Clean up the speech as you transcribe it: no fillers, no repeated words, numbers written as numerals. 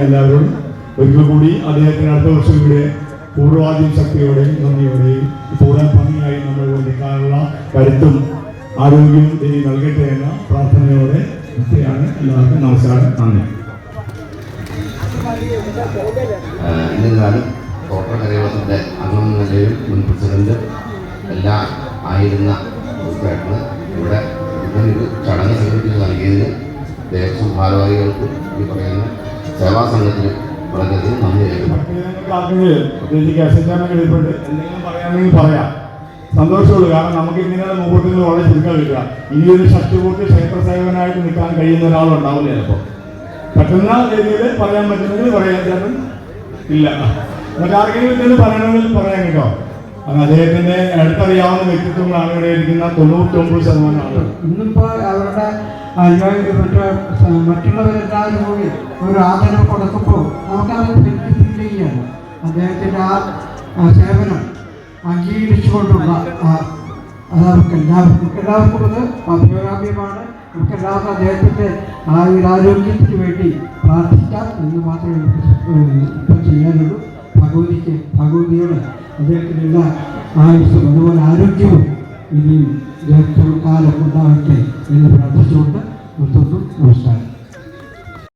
എല്ലാവരോടും ഒരിക്കൽ കൂടി അദ്ദേഹത്തിന് അടുത്ത വർഷം ഇവിടെ പൂർവാധീന ശക്തിയോടെയും നന്ദിയോടെയും കൂടുതൽ ഭംഗിയായി നമ്മൾ നിൽക്കാനുള്ള കരുത്തും ആരോഗ്യവും ദൈവം നൽകട്ടെ എന്ന പ്രാർത്ഥനയോടെ ഒക്കെയാണ്. എല്ലാവർക്കും നമസ്കാരം, നന്ദി. എന്നിരുന്നാലും തോട്ടക്കരയോളത്തിൻ്റെ അംഗം നിലയും മുൻ പ്രസിഡന്റ് എല്ലാം ആയിരുന്ന ഉൾപ്പെടെ ഇവിടെ ഇങ്ങനൊരു ചടങ്ങ് സംഘടിപ്പിച്ച് നൽകിയതിന് ദേവസ്വം ഭാരവാഹികൾക്കും ഈ പറയുന്ന സേവാ സംഘത്തിന് വളരെയധികം നന്ദി പറയാമെങ്കിൽ പറയാം, സന്തോഷമുള്ളൂ. കാരണം നമുക്ക് ഇങ്ങനെയുള്ള മുമ്പോട്ട് വളരെ ചുരുക്കം കിട്ടുക. ഇനിയൊരു ഷഷ്ടിപൂർത്തി ക്ഷേത്ര സേവനായിട്ട് നിൽക്കാൻ കഴിയുന്ന ഒരാളുണ്ടാവില്ല. ചിലപ്പോൾ പറ്റുന്ന രീതിയിൽ പറയാൻ പറ്റുന്നെങ്കിൽ പറയാൻ ചേട്ടൻ ഇല്ല. മറ്റാർക്കെങ്കിലും ഇതിന് പറയണമെങ്കിൽ പറയാൻ കേട്ടോ. അദ്ദേഹത്തിന്റെ അടുത്തറിയാവുന്ന വ്യക്തിത്വങ്ങളാണ് ഇവിടെ ഇരിക്കുന്ന 99% ആളുകൾ. ഇന്നിപ്പോൾ അവരുടെ മറ്റുള്ളവരെല്ലാവരും കൂടി ഒരു ആദരവ് കൊടുക്കുമ്പോൾ നമുക്കത് ഫീൽ ചെയ്യാണ്. അദ്ദേഹത്തിൻ്റെ ആ സേവനം അംഗീകരിച്ചുകൊണ്ടുള്ള നമുക്കെല്ലാവർക്കും അത് അഭികാമ്യമാണ്. നമുക്കെല്ലാവർക്കും അദ്ദേഹത്തിൻ്റെ ആരോഗ്യത്തിന് വേണ്ടി പ്രാർത്ഥിക്കാം എന്ന് മാത്രമേ ഇപ്പം ചെയ്യാനുള്ളൂ. ഭഗവതിയോട് അദ്ദേഹത്തിനുള്ള ആയുസ്സും അതുപോലെ ആരോഗ്യവും ഇനിയും കാലം ഉണ്ടാവട്ടെ എന്ന് പ്രാർത്ഥിച്ചുകൊണ്ട് നിർത്തുന്നു. നമസ്കാരം.